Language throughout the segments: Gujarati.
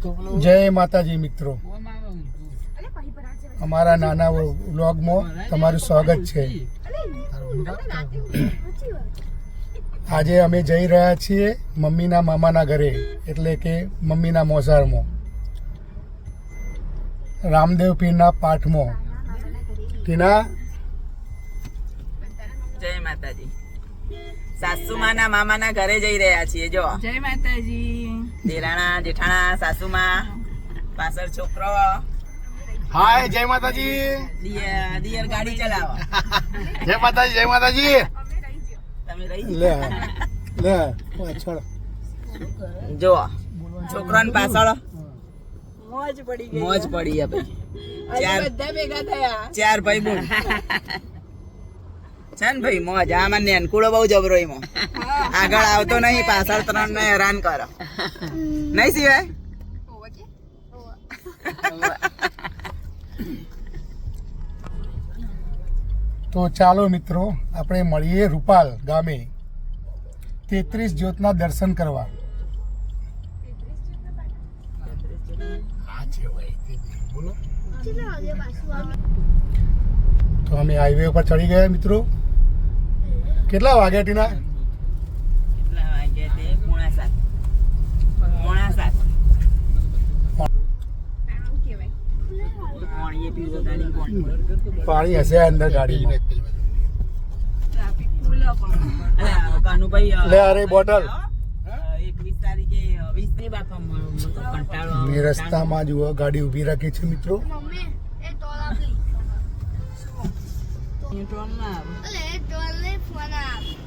જય માતાજી મિત્રો, અમારા નાના વ્લોગમાં તમારું સ્વાગત છે। આજે અમે જઈ રહ્યા છીએ મમ્મીના મામાના ઘરે, એટલે કે મમ્મીના મોસાળમાં, રામદેવ પીરના પાઠમાં। ટીના, જય માતાજી। સાસુમાના મામાના ઘરે જઈ રહ્યા છીએ। જો જય માતાજી। દેરાણા જેઠાણા સાસુમા, પાછળ છોકરો। હાય જય માતાજી। દિયર ગાડી ચલાવો। જય માતાજી, જય માતાજી। તમે રહી લે લે પાછળ જો છોકરાને પાછળ મોજ પડી ગઈ, મોજ પડી હે ભાઈ। આજે બધા ભેગા થયા। ચાર ભાઈ બોલ છે ને ભાઈ, મોજ। આમાં નેનકુડો બહુ જબરો એમાં, આગળ આવતો નહીં, પાછળ ત્રણ ને હેરાન કરો નહીં સિવાય। તો ચાલો મિત્રો, આપણે મળીએ રૂપાલ ગામે 33 જ્યોતના દર્શન કરવા। તો અમે હાઈવે પર ચડી ગયા મિત્રો। કેટલા વાગ્યા ટીના? કેટલા વાગ્યા તે? 6:45। પાણી પીવો, ગાડી પાણી પાણી હશે અંદર ગાડીમાં। કાનુભાઈ લે અરે બોટલ। 21 તારીખે 20 બાપા કંટાળો મેં રસ્તામાં જુઓ ગાડી ઊભી રાખી છે મિત્રો।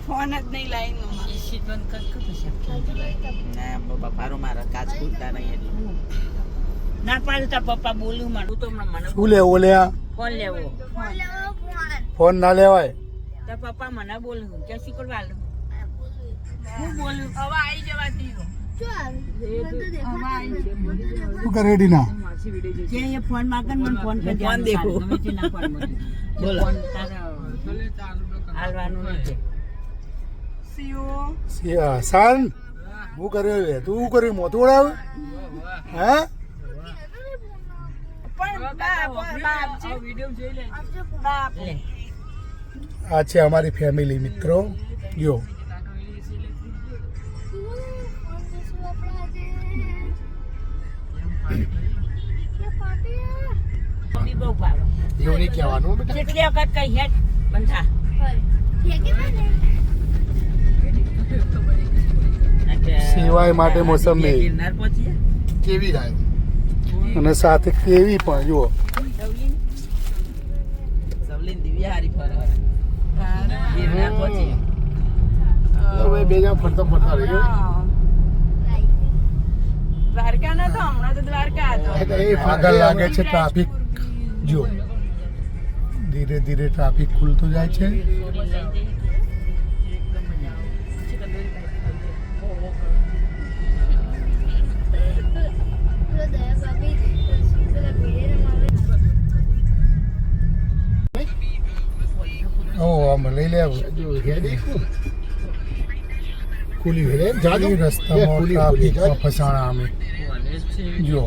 ફોન જ નહીં લાઈન બપારો મારા કાચ ખૂટતા નહીં એટલે ના પાડું તા પપ્પા બોલું મારું તો મને શું લેવો લે? ફોન લેવો, ફોન ના લેવાય। તો પપ્પા મને બોલું કે શીખવાડ હું બોલું હવે આવી જવાતી શું કરે ટીના? જે એ ફોન માંગે મને ફોન કરી ફોન દેખો બોલો હાલવાનું નથી શાન હું કર્યો લે? તું શું કર્યું? મોતું ઉડાવે? હે? આ છે અમારી ફેમિલી મિત્રો। જો એવું નહીં કહેવાનું બેટા। કેટલી વખત કઈ હેડ બંધા સેવાય માટે મોસંબી ગિરનાર પહોંચીએ કેવી લાગે, અને સાથે કેવી પણ જુઓ। સવલીન દિવ્યા હારી ફરવા ગિરનાર પહોંચીએ હવે બે જણ ફરતા ફરતા રહી ગયો। દ્વારકા નતો, હમણાં તો દ્વારકા હતો। આગળ લાગે છે ટ્રાફિક। જો ધીરે ધીરે ટ્રાફિક ખુલતો જાય છે। ઓ આમ લઈ લે ખુલી રે જાડી રસ્તામાં ટ્રાફિકમાં ફસાણા અમે। જો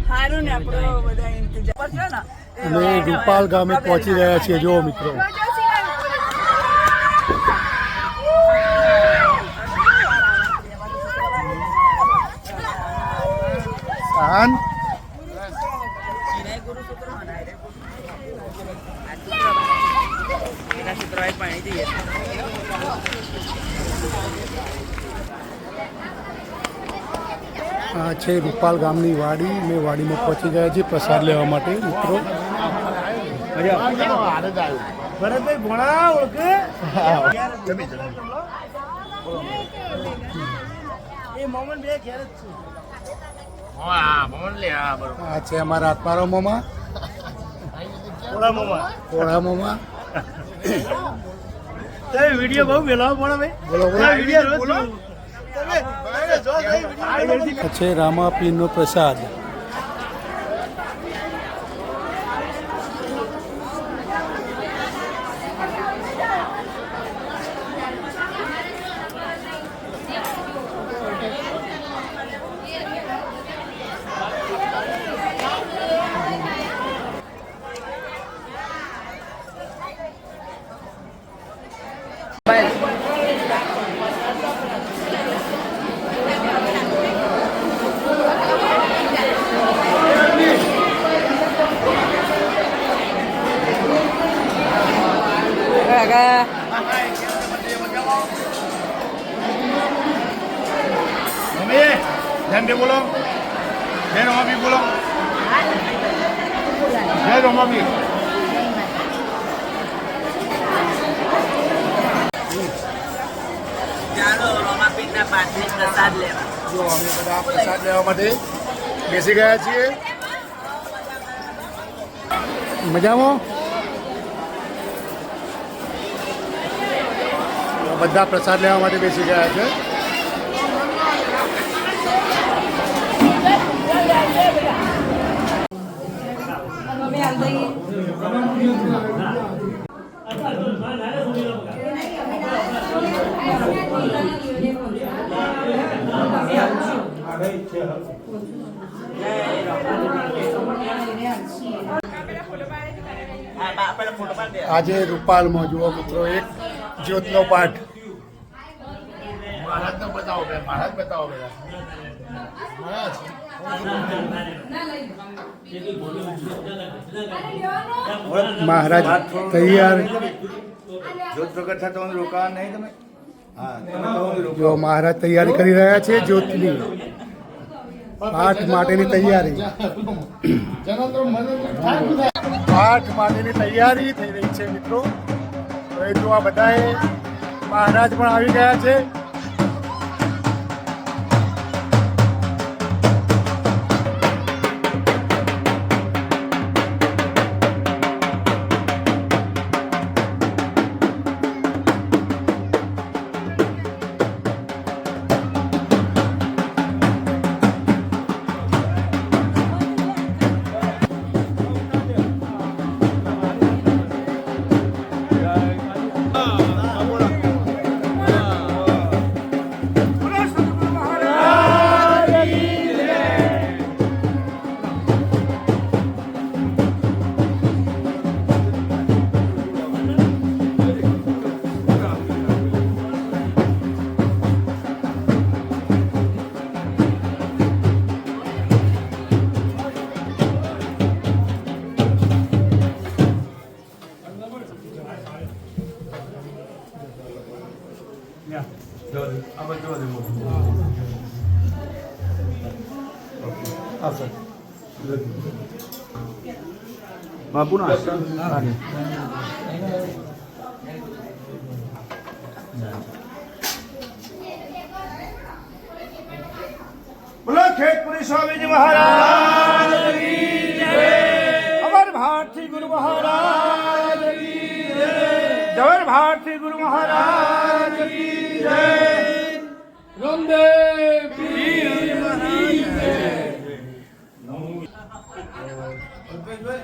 સારું ને આપણો બધા ઇંતજાર છે ને। અમે રૂપાલ ગામે પહોંચી ગયા છીએ। જો મિત્રો શાન આ છે રૂપાલ ગામની વાડી। મેં વાડીમાં પહોંચી ગયા છીએ પ્રસાદ લેવા માટે મિત્રો। ભરતભાઈ ભોળા ઓળખે એ મોમન બે ખેર જ છે। આ છે અમારા આત્મારામ મામા, પોળા મામા। વિડીયો બહુ મેળવા પડે ભાઈ, બોલો બોલો। છે રામાપીરનો પ્રસાદ। કાકા મમ્મી જેમ કે બોલો જય રમાબી બોલો જય રમાબી ચાલો રોમાપીરના પાછળ પ્રસાદ લેવા જો અમે બધા પ્રસાદ લેવા માટે બેસી ગયા છીએ મજામાં બધા પ્રસાદ લેવા માટે બેસી ગયા છે આજે રૂપાલમાં જુઓ મિત્રો એક જ્યોતનો પાઠ મહારાજને બતાવો બે મહારાજ બતાવો બધા મહારાજ તૈયાર જ્યોત પ્રગટ થતા રોકાવા નહીં તમે જો મહારાજ તૈયારી કરી રહ્યા છે જ્યોતની પાઠ માટેની તૈયારી પાઠ માટેની તૈયારી થઈ રહી છે મિત્રો હવે જો આ બધાએ મહારાજ પણ આવી ગયા છે બાપુ ના બોલો ખેતપુરી સ્વામીજી મહારાજ કી જય અમર ભારતી ગુરુ મહારાજ કી જય જવર ભારતી ગુરુ મહારાજ કી જય રામદેવ પીર મહારાજ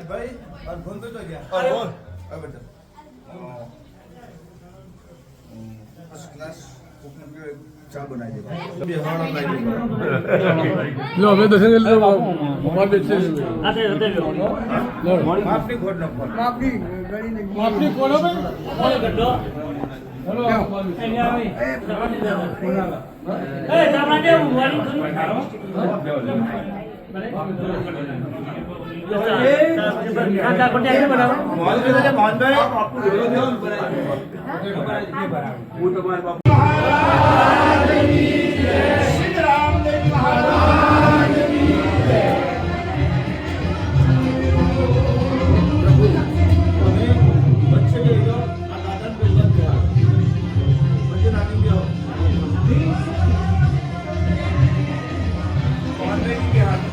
ભાઈ और फोन तो गया और बोल अब बेटा फर्स्ट क्लास उपने चा बनाई दे बिहार बनाई दे लो मैं दर्शन ले लो मोबाइल बेच ले आते होते लो माफी खोड़ न खोड़ माफी गाड़ी ने माफी खोलो बे खोल गड्ढो हेलो ए जामना दे वाली खाता कोटे आइए बनाओ मोहन के लिए मोहन भाई आपको वो तो हमारे बाप महाराज की जय श्री रामदेव महाराज की जय प्रभु हमें बच्चे के जो आदान पे लग गया बच्चे नानी के मोहन भाई के हाथ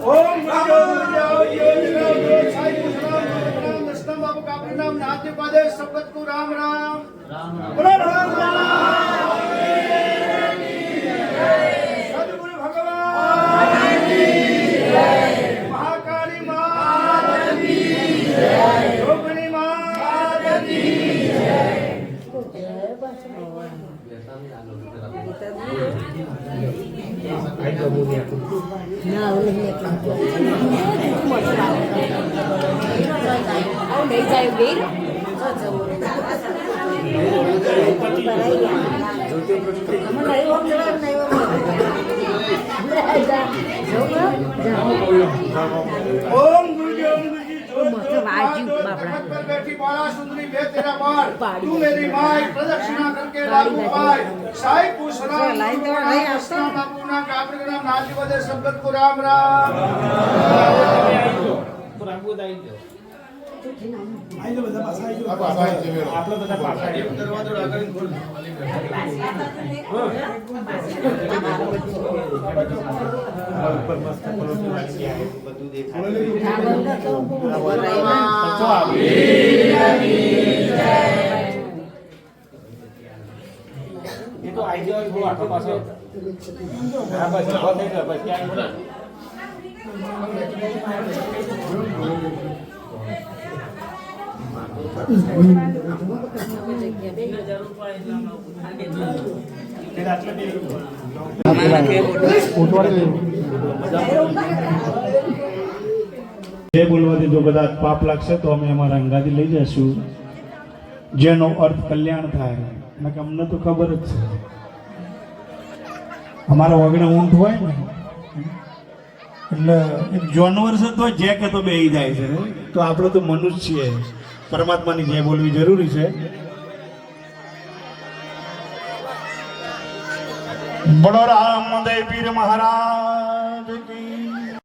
ओम बाबू कापरी नाम नाथ पादे सबत को राम राम बोलो राम राम सद्गुरु भगवान की जय महाकाली माता की जय योगिनी माता की ओम बैठी बाला सुंदरी वे तेरा बाल तू मेरी माई प्रदक्षिणा करके लागू पाए साई पूछना बाबू ना कापरी नाम नाथ बदे सबत को राम राम दरवाજો આગળ ખોલ એ તો આઈ ગયો બહુ આખો પાછો હા બસ ઉભો થઈ ગયો પછી આવી બોલા જે બોલવાથી જો કદાચ પાપ લાગશે તો અમે અમારા અંગાથી લઈ જઈશું જેનો અર્થ કલ્યાણ થાય ને કે અમને તો ખબર જ છે અમારા વગણે ઊંટ હોય ને એટલે એક જાનવર છે તો જે કે તો બેહી જાય છે તો આપણે તો મનુષ્ય છીએ પરમાત્માની જે બોલવી જરૂરી છે બોલો રામદેવ પીર મહારાજ કી